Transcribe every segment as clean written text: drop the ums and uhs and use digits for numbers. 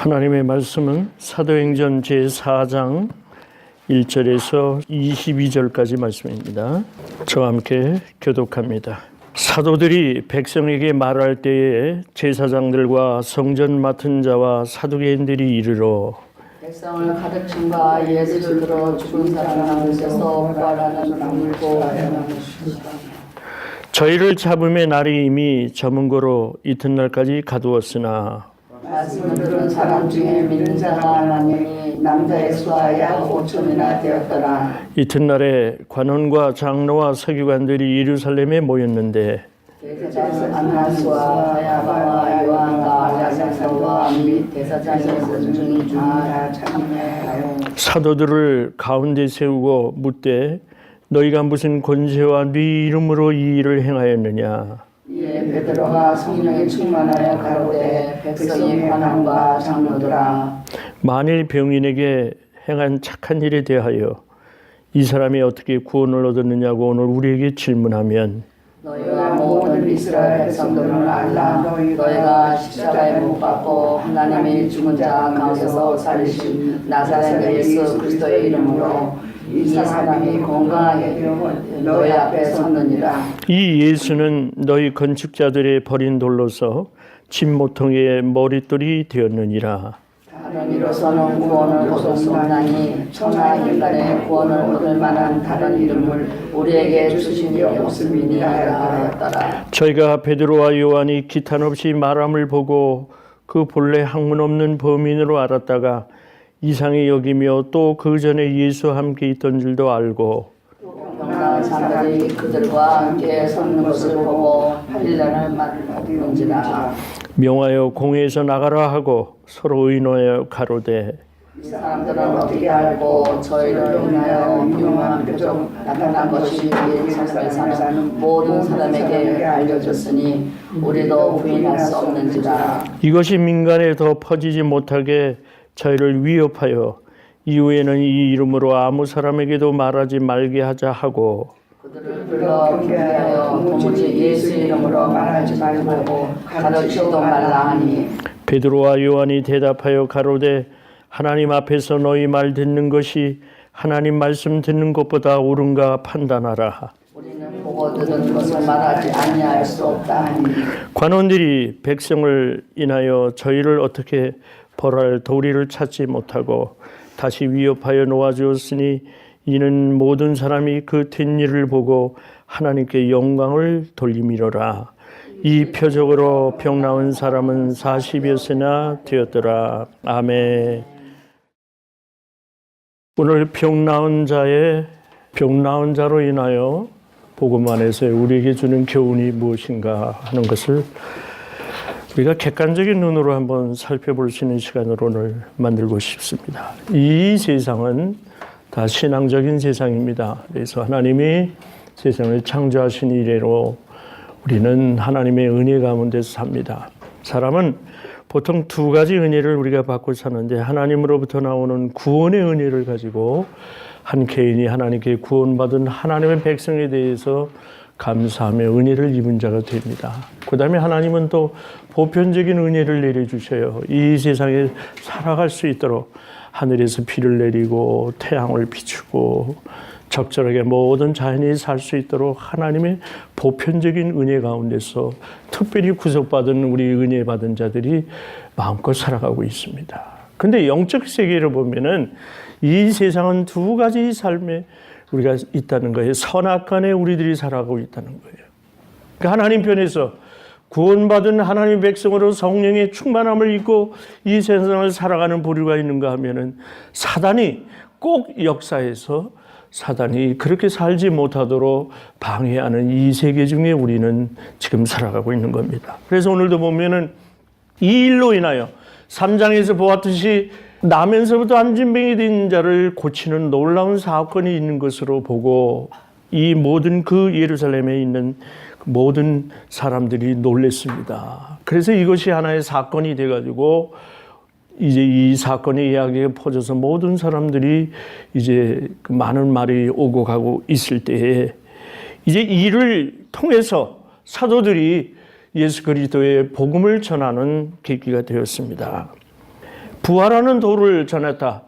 하나님의 말씀은 사도행전 제4장 1절에서 22절까지 말씀입니다. 저와 함께 교독합니다. 사도들이 백성에게 말할 때에 제사장들과 성전 맡은 자와 사두개인들이 이르러 백성을 가득 춘과 예수를 들어 죽은 사람 가운데서 부활하는 물고 저희를 잡음의 날이 이미 저문 거로 이튿날까지 가두었으나 말씀을 들은 사람 중에 믿는 자가 많으니 남자의 수가 약 5천이나 되었더라. 이튿날에 관원과 장로와 서기관들이 예루살렘에 모였는데 대제사장 안나스와 가야바와 요한과 야사사와 및 대사장의 군중이 다 참여하여 사도들을 가운데 세우고 묻되 너희가 무슨 권세와 네 이름으로 이 일을 행하였느냐. 이에 베드로가 성령에 충만하여 가로되 백성의 관원과 장로들아 만일 병인에게 행한 착한 일에 대하여 이 사람이 어떻게 구원을 얻었느냐고 오늘 우리에게 질문하면 너희와 모든 이스라엘 백성들은 알라. 너희가 십자가에 못 박고 하나님의 죽은 자 가운데서 살리신 나사렛 예수 그리스도의 이름으로 이 사람이 건강하게 너희 앞에 섰느니라. 이 예수는 너희 건축자들의 버린 돌로서 집 모퉁이의 머릿돌이 되었느니라. 다른 이로서는 구원을 얻을 수 없나니 천하 인간의 구원을 얻을 만한 다른 이름을 우리에게 주신 이 없음이니라 하였더라. 저희가 베드로와 요한이 기탄 없이 말함을 보고 그 본래 학문 없는 범인으로 알았다가 이상히 여기며 또 그 전에 예수와 함께 있던 줄도 알고 병나은 사람들이 그들과 함께 섰는 것을 보고 팔리라는 말을 받은지라. 명하여 공회에서 나가라 하고 서로 의논하여 가로되 이 사람들은 어떻게 알고 저희를 인하여 유명한 표적 나타난 것이 예루살렘에 사는 모든 사람에게 알려졌으니 우리도 부인할 수 없는지라. 이것이 민간에 더 퍼지지 못하게 저희를 위협하여 이후에는 이 이름으로 아무 사람에게도 말하지 말게 하자 하고 그들을 불러 경계하여 도무지 예수 이름으로 말하지 말고 가르치지도 말라 하니 베드로와 요한이 대답하여 가로되 하나님 앞에서 너희 말 듣는 것이 하나님 말씀 듣는 것보다 옳은가 판단하라. 우리는 보고 듣는 것을 말하지 아니할 수 없다 하니 관원들이 백성을 인하여 저희를 어떻게 벌할 도리를 찾지 못하고 다시 위협하여 놓아주었으니 이는 모든 사람이 그 된 일을 보고 하나님께 영광을 돌림이로라. 이 표적으로 병 나은 사람은 40여세나 되었더라. 아멘. 오늘 병 나은 자로 인하여 복음 안에서 우리에게 주는 교훈이 무엇인가 하는 것을 우리가 객관적인 눈으로 한번 살펴볼 수 있는 시간으로 오늘 만들고 싶습니다. 이 세상은 다 신앙적인 세상입니다. 그래서 하나님이 세상을 창조하신 이래로 우리는 하나님의 은혜 가운데서 삽니다. 사람은 보통 두 가지 은혜를 우리가 받고 사는데 하나님으로부터 나오는 구원의 은혜를 가지고 한 개인이 하나님께 구원받은 하나님의 백성에 대해서 감사하며 은혜를 입은 자가 됩니다. 그 다음에 하나님은 또 보편적인 은혜를 내려주셔요. 이 세상에 살아갈 수 있도록 하늘에서 비를 내리고 태양을 비추고 적절하게 모든 자연이 살 수 있도록 하나님의 보편적인 은혜 가운데서 특별히 구속받은 우리 은혜 받은 자들이 마음껏 살아가고 있습니다. 근데 영적 세계를 보면은 이 세상은 두 가지 삶에 우리가 있다는 거예요. 선악간에 우리들이 살아가고 있다는 거예요. 그러니까 하나님 편에서 구원받은 하나님의 백성으로 성령의 충만함을 입고 이 세상을 살아가는 부류가 있는가 하면은 사단이 꼭 역사에서 사단이 그렇게 살지 못하도록 방해하는 이 세계 중에 우리는 지금 살아가고 있는 겁니다. 그래서 오늘도 보면은 이 일로 인하여 3장에서 보았듯이 나면서부터 안진병이 된 자를 고치는 놀라운 사건이 있는 것으로 보고 이 모든 그 예루살렘에 있는 모든 사람들이 놀랐습니다. 그래서 이것이 하나의 사건이 돼가지고 이제 이 사건의 이야기가 퍼져서 모든 사람들이 이제 많은 말이 오고 가고 있을 때에 이제 이를 통해서 사도들이 예수 그리스도의 복음을 전하는 계기가 되었습니다. 부활하는 도를 전했다.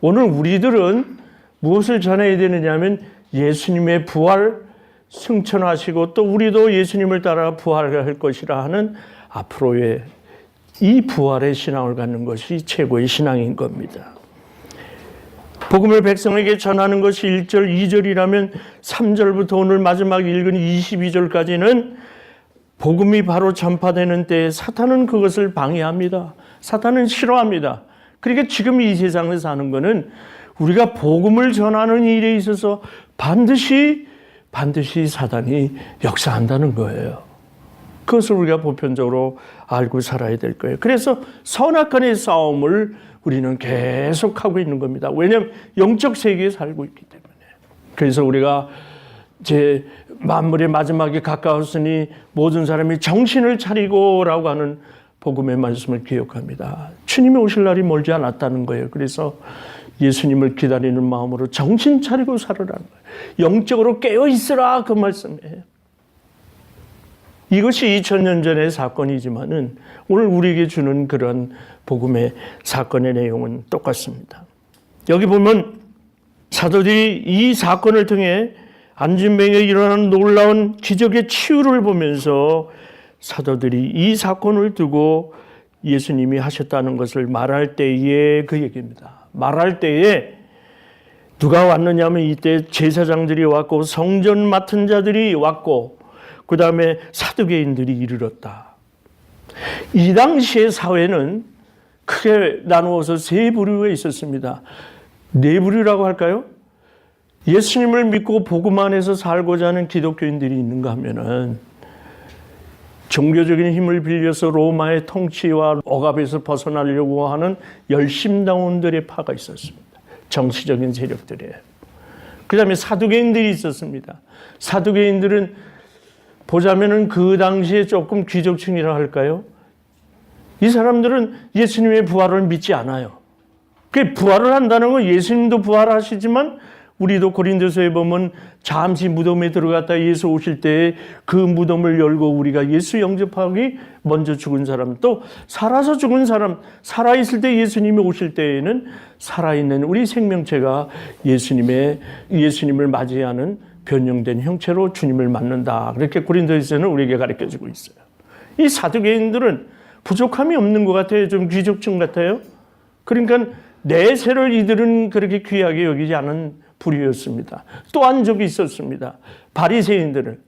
오늘 우리들은 무엇을 전해야 되느냐면 예수님의 부활 승천하시고 또 우리도 예수님을 따라 부활할 것이라 하는 앞으로의 이 부활의 신앙을 갖는 것이 최고의 신앙인 겁니다. 복음을 백성에게 전하는 것이 1절, 2절이라면 3절부터 오늘 마지막 읽은 22절까지는 복음이 바로 전파되는 때에 사탄은 그것을 방해합니다. 사탄은 싫어합니다. 그러니까 지금 이 세상에 사는 것은 우리가 복음을 전하는 일에 있어서 반드시 사탄이 역사한다는 거예요. 그것을 우리가 보편적으로 알고 살아야 될 거예요. 그래서 선악간의 싸움을 우리는 계속하고 있는 겁니다. 왜냐하면 영적 세계에 살고 있기 때문에. 그래서 우리가 제 만물의 마지막에 가까웠으니 모든 사람이 정신을 차리고라고 하는 복음의 말씀을 기억합니다. 주님이 오실 날이 멀지 않았다는 거예요. 그래서 예수님을 기다리는 마음으로 정신 차리고 살으라는 거예요. 영적으로 깨어 있으라 그 말씀이에요. 이것이 2000년 전의 사건이지만은 오늘 우리에게 주는 그런 복음의 사건의 내용은 똑같습니다. 여기 보면 사도들이 이 사건을 통해 안진뱅이에 일어나는 놀라운 기적의 치유를 보면서 사도들이 이 사건을 두고 예수님이 하셨다는 것을 말할 때에 그 얘기입니다. 말할 때에 누가 왔느냐면 이때 제사장들이 왔고 성전 맡은 자들이 왔고 그 다음에 사두개인들이 이르렀다. 이 당시의 사회는 크게 나누어서 세 부류가 있었습니다. 네 부류라고 할까요? 예수님을 믿고 복음 안에서 살고자 하는 기독교인들이 있는가 하면은 종교적인 힘을 빌려서 로마의 통치와 억압에서 벗어나려고 하는 열심당원들의 파가 있었습니다. 정치적인 세력들이에요. 그 다음에 사두개인들이 있었습니다. 사두개인들은 보자면은 그 당시에 조금 귀족층이라 할까요? 이 사람들은 예수님의 부활을 믿지 않아요. 그 부활을 한다는 건 예수님도 부활하시지만 우리도 고린도서에 보면 잠시 무덤에 들어갔다 예수 오실 때에 그 무덤을 열고 우리가 예수 영접하기 먼저 죽은 사람, 또 살아서 죽은 사람, 살아있을 때 예수님이 오실 때에는 살아있는 우리 생명체가 예수님을 맞이하는 변형된 형체로 주님을 맞는다. 그렇게 고린도서에는 우리에게 가르쳐주고 있어요. 이 사두개인들은 부족함이 없는 것 같아요. 좀 귀족층 같아요. 그러니까 내세를 이들은 그렇게 귀하게 여기지 않은 부류였습니다. 또 한 적이 있었습니다. 바리새인들은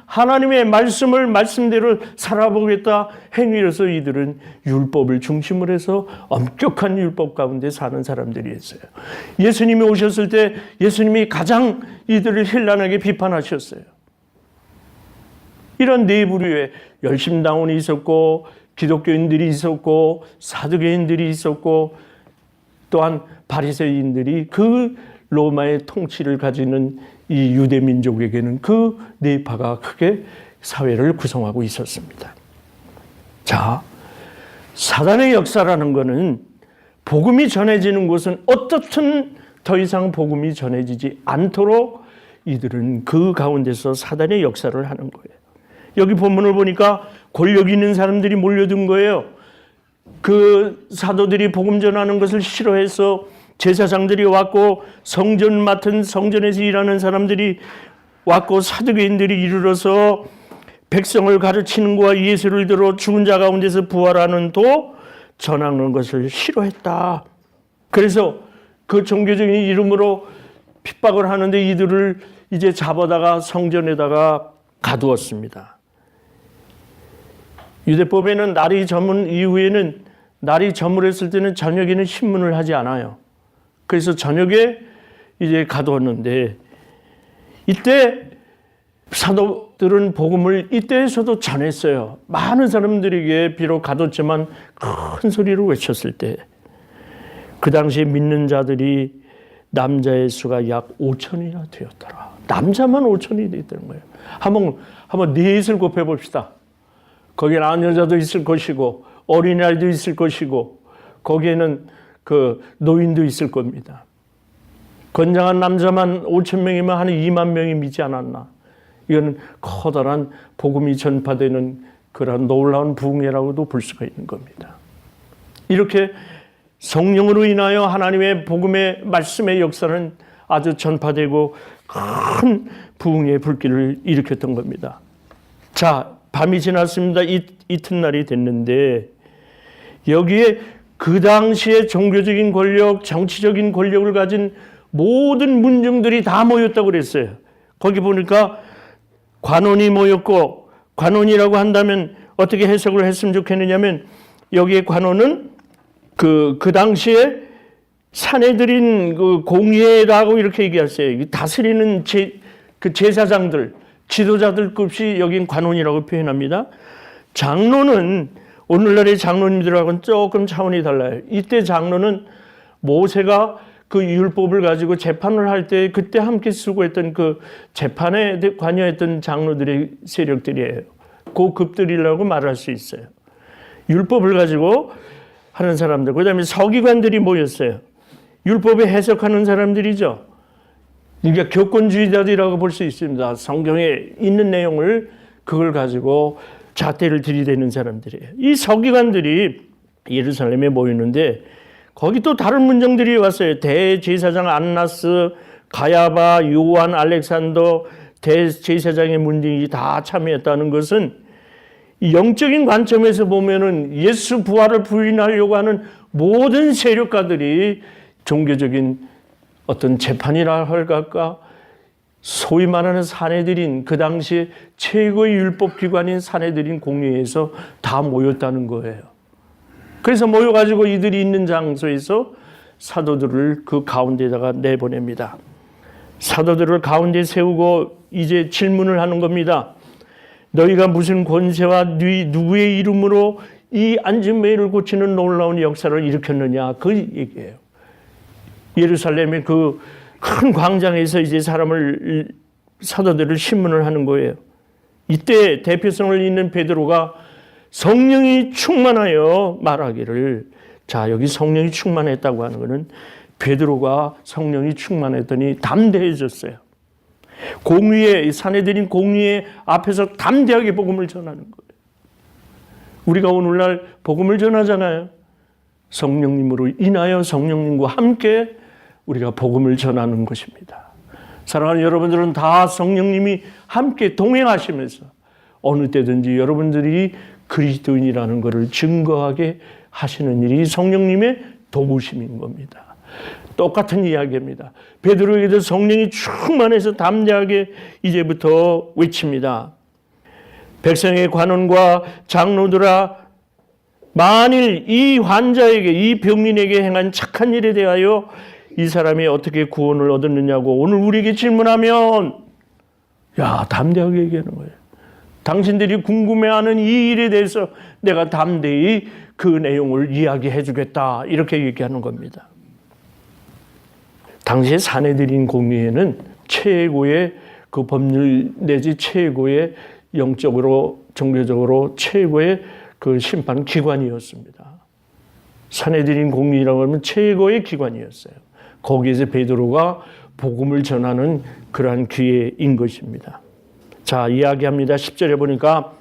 하나님의 말씀을 말씀대로 살아보겠다 행위로서 이들은 율법을 중심으로 해서 엄격한 율법 가운데 사는 사람들이었어요. 예수님이 오셨을 때 예수님이 가장 이들을 현란하게 비판하셨어요. 이런 네 부류의 열심당원이 있었고 기독교인들이 있었고 사두개인들이 있었고 또한 바리새인들이 그 로마의 통치를 가지는 이 유대 민족에게는 그 네 파가 크게 사회를 구성하고 있었습니다. 자, 사단의 역사라는 것은 복음이 전해지는 곳은 어떻든 더 이상 복음이 전해지지 않도록 이들은 그 가운데서 사단의 역사를 하는 거예요. 여기 본문을 보니까 권력 있는 사람들이 몰려든 거예요. 그 사도들이 복음 전하는 것을 싫어해서 제사장들이 왔고 성전 맡은 성전에서 일하는 사람들이 왔고 사두개인들이 이르러서 백성을 가르치는 것과 예수를 들어 죽은 자 가운데서 부활하는 도 전하는 것을 싫어했다. 그래서 그 종교적인 이름으로 핍박을 하는데 이들을 이제 잡아다가 성전에다가 가두었습니다. 유대법에는 날이 저문 이후에는 날이 저물었을 때는 저녁에는 신문을 하지 않아요. 그래서 저녁에 이제 가두었는데 이때 사도들은 복음을 이때에서도 전했어요. 많은 사람들에게 비록 가뒀지만 큰 소리로 외쳤을 때 그 당시에 믿는 자들이 남자의 수가 약 5천이나 되었더라. 남자만 5천이 됐다는 거예요. 한번 넷을 곱해 봅시다. 거기에 아녀자도 있을 것이고 어린아이도 있을 것이고 거기에는 그 노인도 있을 겁니다. 건장한 남자만 5천 명이면 한 2만 명이 믿지 않았나. 이건 커다란 복음이 전파되는 그런 놀라운 부흥회라고도 볼 수가 있는 겁니다. 이렇게 성령으로 인하여 하나님의 복음의 말씀의 역사는 아주 전파되고 큰 부흥의 불길을 일으켰던 겁니다. 자, 밤이 지났습니다. 이튿날이 됐는데 여기에 그 당시에 종교적인 권력, 정치적인 권력을 가진 모든 문중들이 다 모였다고 그랬어요. 거기 보니까 관원이 모였고, 관원이라고 한다면 어떻게 해석을 했으면 좋겠느냐면 여기에 관원은 그 당시에 사내들인 그 공예라고 이렇게 얘기했어요. 다스리는 그 제사장들, 지도자들 급이 여긴 관원이라고 표현합니다. 장로는 오늘날의 장로님들하고는 조금 차원이 달라요. 이때 장로는 모세가 그 율법을 가지고 재판을 할 때 그때 함께 수고했던 그 재판에 관여했던 장로들의 세력들이에요. 그 급들이라고 말할 수 있어요. 율법을 가지고 하는 사람들, 그 다음에 서기관들이 모였어요. 율법에 해석하는 사람들이죠. 그러니까 교권주의자들이라고 볼 수 있습니다. 성경에 있는 내용을 그걸 가지고 잣대를 들이대는 사람들이에요. 이 서기관들이 예루살렘에 모이는데 거기 또 다른 문정들이 왔어요. 대제사장 안나스, 가야바, 요한, 알렉산더 대제사장의 문정이 다 참여했다는 것은 영적인 관점에서 보면은 예수 부활을 부인하려고 하는 모든 세력가들이 종교적인 어떤 재판이라 할까, 소위 말하는 사내들인 그 당시 최고의 율법기관인 사내들인 공회에서 다 모였다는 거예요. 그래서 모여가지고 이들이 있는 장소에서 사도들을 그 가운데다가 내보냅니다. 사도들을 가운데 세우고 이제 질문을 하는 겁니다. 너희가 무슨 권세와 누구의 이름으로 이 앉은 매를 고치는 놀라운 역사를 일으켰느냐, 그 얘기예요. 예루살렘의 그 큰 광장에서 이제 사도들을 신문을 하는 거예요. 이때 대표성을 잇는 베드로가 성령이 충만하여 말하기를, 자, 여기 성령이 충만했다고 하는 것은 베드로가 성령이 충만했더니 담대해졌어요. 공의의 사내들인 공의의 앞에서 담대하게 복음을 전하는 거예요. 우리가 오늘날 복음을 전하잖아요. 성령님으로 인하여 성령님과 함께 우리가 복음을 전하는 것입니다. 사랑하는 여러분들은 다 성령님이 함께 동행하시면서 어느 때든지 여러분들이 그리스도인이라는 것을 증거하게 하시는 일이 성령님의 도우심인 겁니다. 똑같은 이야기입니다. 베드로에게도 성령이 충만해서 담대하게 이제부터 외칩니다. 백성의 관원과 장로들아, 만일 이 환자에게, 이 병민에게 행한 착한 일에 대하여 이 사람이 어떻게 구원을 얻었느냐고 오늘 우리에게 질문하면, 야, 담대하게 얘기하는 거예요. 당신들이 궁금해하는 이 일에 대해서 내가 담대히 그 내용을 이야기해 주겠다, 이렇게 얘기하는 겁니다. 당시에 사내들인 공의회는 최고의 그 법률 내지 최고의 영적으로 종교적으로 최고의 그 심판 기관이었습니다. 사내들인 공의라고 하면 최고의 기관이었어요. 거기에서 베드로가 복음을 전하는 그러한 기회인 것입니다. 자, 이야기합니다. 10절에 보니까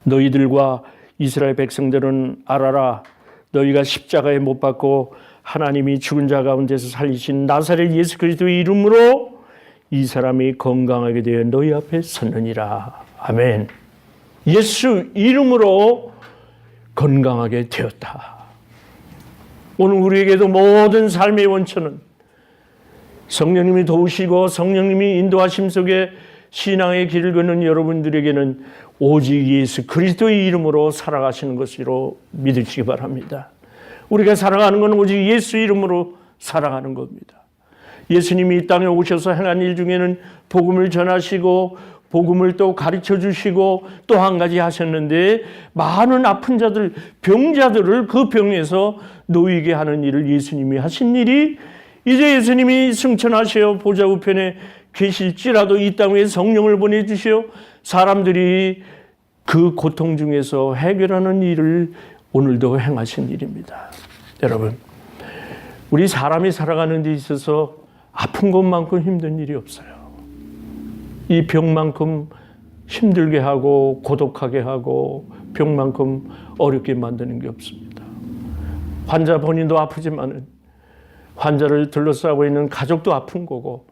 너희들과 이스라엘 백성들은 알아라. 너희가 십자가에 못 박고 하나님이 죽은 자 가운데서 살리신 나사렛 예수 그리스도의 이름으로 이 사람이 건강하게 되어 너희 앞에 섰느니라. 아멘. 예수 이름으로 건강하게 되었다. 오늘 우리에게도 모든 삶의 원천은 성령님이 도우시고 성령님이 인도하심 속에 신앙의 길을 걷는 여러분들에게는 오직 예수 그리스도의 이름으로 살아가시는 것으로 믿으시기 바랍니다. 우리가 살아가는 건 오직 예수 이름으로 살아가는 겁니다. 예수님이 이 땅에 오셔서 행한 일 중에는 복음을 전하시고 복음을 또 가르쳐 주시고 또 한 가지 하셨는데, 많은 아픈 자들, 병자들을 그 병에서 놓이게 하는 일을 예수님이 하신 일이, 이제 예수님이 승천하시어 보좌 우편에 계실지라도 이 땅 위에 성령을 보내주시어 사람들이 그 고통 중에서 해결하는 일을 오늘도 행하신 일입니다. 여러분, 우리 사람이 살아가는 데 있어서 아픈 것만큼 힘든 일이 없어요. 이 병만큼 힘들게 하고 고독하게 하고 병만큼 어렵게 만드는 게 없습니다. 환자 본인도 아프지만은 환자를 둘러싸고 있는 가족도 아픈 거고,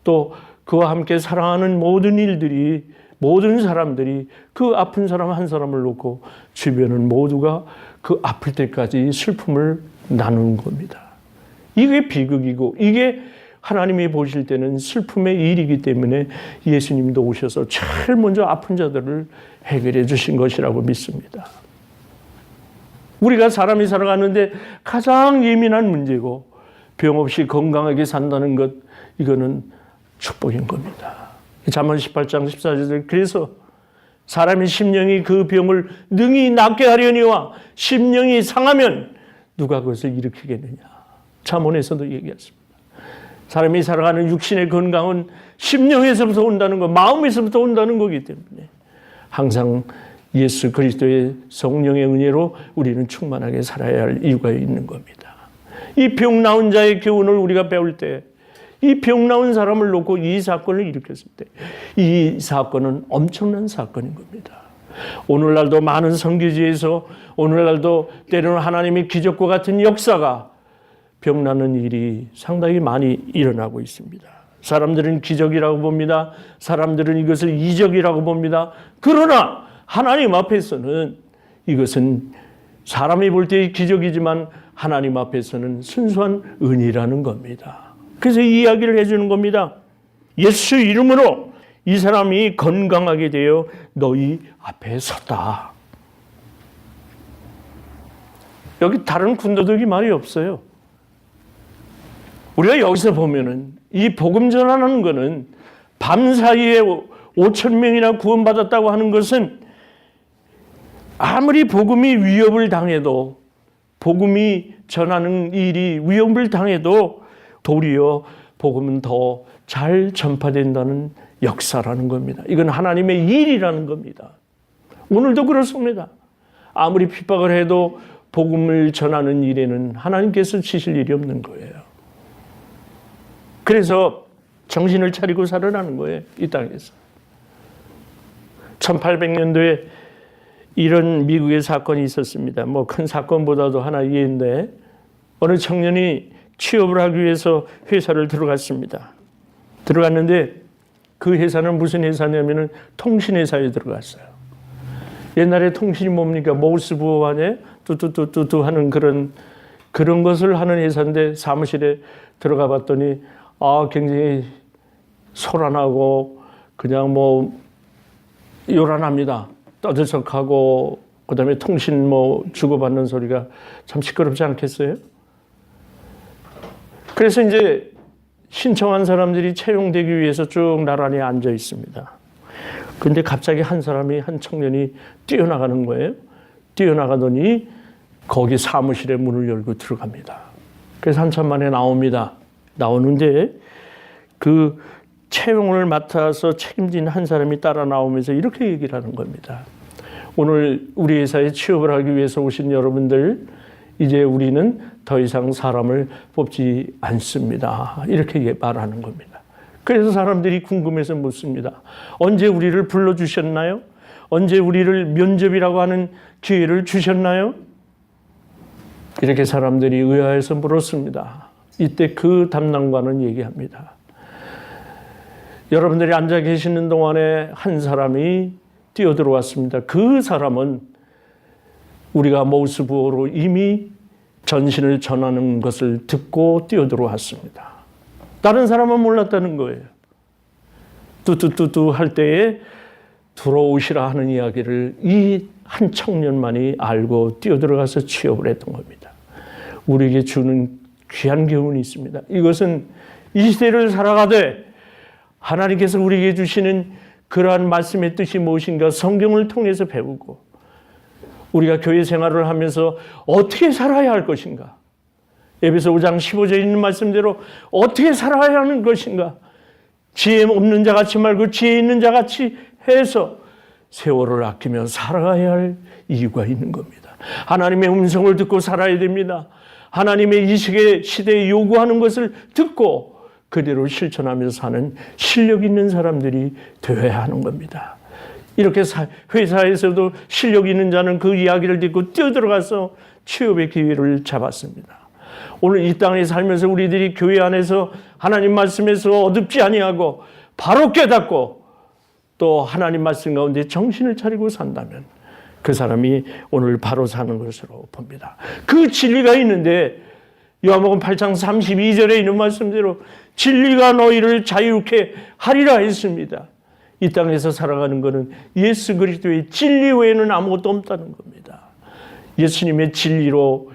또 그와 함께 사랑하는 모든 사람들이 그 아픈 사람 한 사람을 놓고 주변은 모두가 그 아플 때까지 슬픔을 나누는 겁니다. 이게 비극이고, 이게 하나님이 보실 때는 슬픔의 일이기 때문에 예수님도 오셔서 제일 먼저 아픈 자들을 해결해 주신 것이라고 믿습니다. 우리가 사람이 살아가는데 가장 예민한 문제고, 병 없이 건강하게 산다는 것, 이거는 축복인 겁니다. 잠언 18장 14절, 그래서 사람의 심령이 그 병을 능히 낫게 하려니와 심령이 상하면 누가 그것을 일으키겠느냐. 잠언에서도 얘기했습니다. 사람이 살아가는 육신의 건강은 심령에서부터 온다는 것, 마음에서부터 온다는 거기 때문에 항상 예수 그리스도의 성령의 은혜로 우리는 충만하게 살아야 할 이유가 있는 겁니다. 이 병 나은 자의 교훈을 우리가 배울 때, 이 병 나은 사람을 놓고 이 사건을 일으켰을 때, 이 사건은 엄청난 사건인 겁니다. 오늘날도 많은 선교지에서, 오늘날도 때로는 하나님의 기적과 같은 역사가 병 나는 일이 상당히 많이 일어나고 있습니다. 사람들은 기적이라고 봅니다. 사람들은 이것을 이적이라고 봅니다. 그러나 하나님 앞에서는 이것은 사람이 볼 때 기적이지만 하나님 앞에서는 순수한 은혜라는 겁니다. 그래서 이 이야기를 해주는 겁니다. 예수 이름으로 이 사람이 건강하게 되어 너희 앞에 섰다. 여기 다른 군더더기 말이 없어요. 우리가 여기서 보면은 이 복음 전하는 것은 밤사이에 5,000명이나 구원받았다고 하는 것은 아무리 복음이 위협을 당해도, 복음이 전하는 일이 위협을 당해도 도리어 복음은 더 잘 전파된다는 역사라는 겁니다. 이건 하나님의 일이라는 겁니다. 오늘도 그렇습니다. 아무리 핍박을 해도 복음을 전하는 일에는 하나님께서 치실 일이 없는 거예요. 그래서 정신을 차리고 살아나는 거예요, 이 땅에서. 1800년도에 이런 미국의 사건이 있었습니다. 뭐 큰 사건보다도 하나 예인데, 어느 청년이 취업을 하기 위해서 회사를 들어갔습니다. 들어갔는데 그 회사는 무슨 회사냐면은 통신회사에 들어갔어요. 옛날에 통신이 뭡니까? 모스부호 안에 뚜뚜뚜뚜뚜 하는 그런 것을 하는 회사인데, 사무실에 들어가 봤더니 굉장히 소란하고 그냥 뭐 요란합니다. 떠들썩하고, 그 다음에 통신 뭐 주고받는 소리가 참 시끄럽지 않겠어요? 그래서 이제 신청한 사람들이 채용되기 위해서 쭉 나란히 앉아 있습니다. 그런데 갑자기 한 청년이 뛰어나가는 거예요. 뛰어나가더니 거기 사무실의 문을 열고 들어갑니다. 그래서 한참 만에 나옵니다. 나오는데 그 채용을 맡아서 책임진 한 사람이 따라 나오면서 이렇게 얘기를 하는 겁니다. 오늘 우리 회사에 취업을 하기 위해서 오신 여러분들, 이제 우리는 더 이상 사람을 뽑지 않습니다. 이렇게 말하는 겁니다. 그래서 사람들이 궁금해서 묻습니다. 언제 우리를 불러주셨나요? 언제 우리를 면접이라고 하는 기회를 주셨나요? 이렇게 사람들이 의아해서 물었습니다. 이때 그 담당관은 얘기합니다. 여러분들이 앉아 계시는 동안에 한 사람이 뛰어들어왔습니다. 그 사람은 우리가 모스부호로 이미 전신을 전하는 것을 듣고 뛰어들어왔습니다. 다른 사람은 몰랐다는 거예요. 뚜뚜뚜뚜 할 때에 들어오시라 하는 이야기를 이 한 청년만이 알고 뛰어들어가서 취업을 했던 겁니다. 우리에게 주는 귀한 교훈이 있습니다. 이것은 이 시대를 살아가되 하나님께서 우리에게 주시는 그러한 말씀의 뜻이 무엇인가 성경을 통해서 배우고, 우리가 교회 생활을 하면서 어떻게 살아야 할 것인가, 에베소 5장 15절에 있는 말씀대로 어떻게 살아야 하는 것인가, 지혜 없는 자 같이 말고 지혜 있는 자 같이 해서 세월을 아끼며 살아가야 할 이유가 있는 겁니다. 하나님의 음성을 듣고 살아야 됩니다. 하나님의 이 시대에 요구하는 것을 듣고 그대로 실천하면서 사는 실력 있는 사람들이 되어야 하는 겁니다. 이렇게 회사에서도 실력 있는 자는 그 이야기를 듣고 뛰어들어가서 취업의 기회를 잡았습니다. 오늘 이 땅에 살면서 우리들이 교회 안에서 하나님 말씀에서 어둡지 아니하고 바로 깨닫고 또 하나님 말씀 가운데 정신을 차리고 산다면 그 사람이 오늘 바로 사는 것으로 봅니다. 그 진리가 있는데 요한복음 8장 32절에 있는 말씀대로 진리가 너희를 자유케 하리라 했습니다. 이 땅에서 살아가는 것은 예수 그리스도의 진리 외에는 아무것도 없다는 겁니다. 예수님의 진리로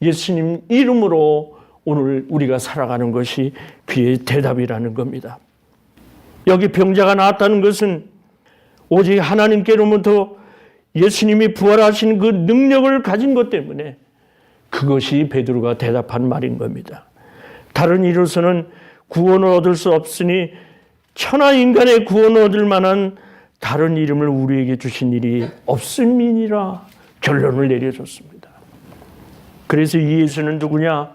예수님 이름으로 오늘 우리가 살아가는 것이 그의 대답이라는 겁니다. 여기 병자가 나왔다는 것은 오직 하나님께로부터 예수님이 부활하신 그 능력을 가진 것 때문에 그것이 베드로가 대답한 말인 겁니다. 다른 이로서는 구원을 얻을 수 없으니 천하 인간의 구원을 얻을 만한 다른 이름을 우리에게 주신 일이 없음이니라 결론을 내려줬습니다. 그래서 이 예수는 누구냐?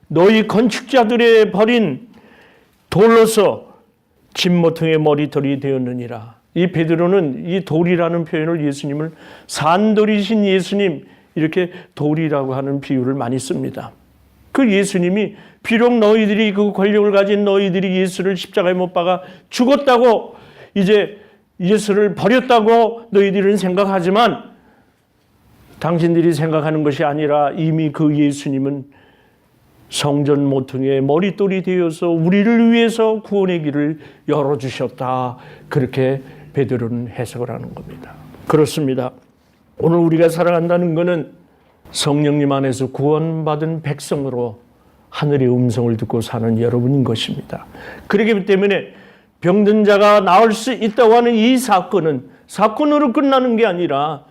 너희 건축자들의 버린 돌로서 진모퉁의 머리털이 되었느니라. 이 베드로는 이 돌이라는 표현을 예수님을 산돌이신 예수님 이렇게 돌이라고 하는 비유를 많이 씁니다. 그 예수님이 비록 너희들이 그 권력을 가진 너희들이 예수를 십자가에 못 박아 죽었다고 이제 예수를 버렸다고 너희들은 생각하지만 당신들이 생각하는 것이 아니라 이미 그 예수님은 성전 모퉁이의 머릿돌이 되어서 우리를 위해서 구원의 길을 열어주셨다. 그렇게 베드로는 해석을 하는 겁니다. 그렇습니다. 오늘 우리가 살아간다는 것은 성령님 안에서 구원받은 백성으로 하늘의 음성을 듣고 사는 여러분인 것입니다. 그렇기 때문에 병든 자가 나을 수 있다고 하는 이 사건은 사건으로 끝나는 게 아니라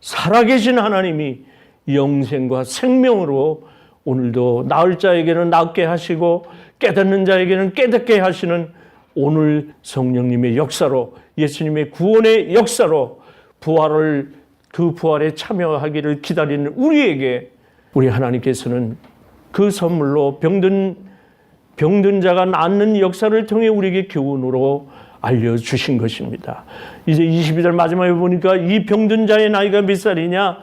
살아계신 하나님이 영생과 생명으로 오늘도 나을 자에게는 낫게 하시고 깨닫는 자에게는 깨닫게 하시는 오늘 성령님의 역사로 예수님의 구원의 역사로 그 부활에 참여하기를 기다리는 우리에게 우리 하나님께서는 그 선물로 병든 자가 낫는 역사를 통해 우리에게 교훈으로 알려주신 것입니다. 이제 22절 마지막에 보니까 이 병든 자의 나이가 몇 살이냐?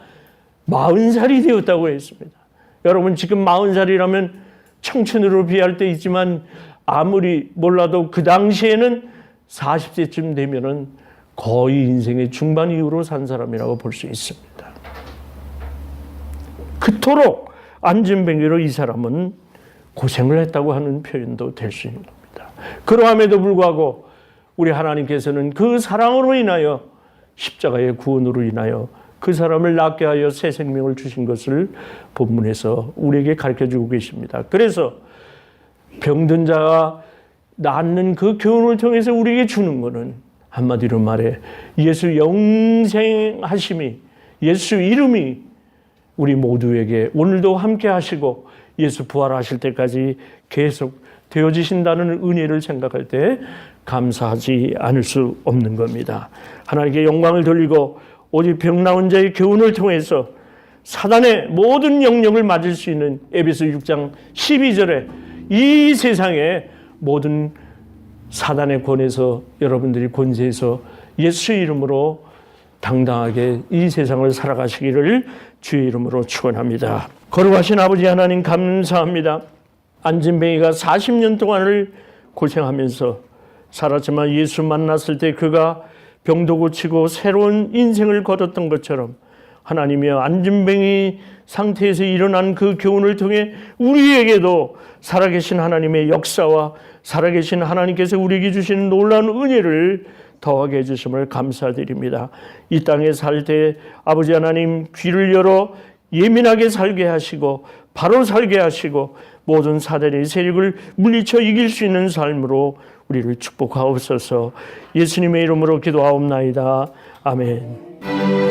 40살이 되었다고 했습니다. 여러분 지금 40살이라면 청춘으로 비할 때 있지만 아무리 몰라도 그 당시에는 40세쯤 되면은 거의 인생의 중반 이후로 산 사람이라고 볼 수 있습니다. 그토록 안진뱅이로 이 사람은 고생을 했다고 하는 표현도 될 수 있는 겁니다. 그러함에도 불구하고 우리 하나님께서는 그 사랑으로 인하여 십자가의 구원으로 인하여 그 사람을 낫게 하여 새 생명을 주신 것을 본문에서 우리에게 가르쳐주고 계십니다. 그래서 병든 자가 낫는 그 교훈을 통해서 우리에게 주는 것은 한마디로 말해 예수 영생하심이 예수 이름이 우리 모두에게 오늘도 함께 하시고 예수 부활하실 때까지 계속 되어지신다는 은혜를 생각할 때 감사하지 않을 수 없는 겁니다. 하나님께 영광을 돌리고 오직 병 나은 자의 교훈을 통해서 사단의 모든 영역을 맞을 수 있는 에베소 6장 12절에 이 세상의 모든 사단의 권에서 여러분들이 권세에서 예수 이름으로 당당하게 이 세상을 살아가시기를 주의 이름으로 축원합니다. 거룩하신 아버지 하나님 감사합니다. 안진뱅이가 40년 동안을 고생하면서 살았지만 예수 만났을 때 그가 병도 고치고 새로운 인생을 걸었던 것처럼 하나님이여 안진뱅이 상태에서 일어난 그 교훈을 통해 우리에게도 살아계신 하나님의 역사와 살아계신 하나님께서 우리에게 주시는 놀라운 은혜를 더하게 해주심을 감사드립니다. 이 땅에 살 때 아버지 하나님 귀를 열어 예민하게 살게 하시고 바로 살게 하시고 모든 사단의 세력을 물리쳐 이길 수 있는 삶으로 우리를 축복하옵소서. 예수님의 이름으로 기도하옵나이다. 아멘.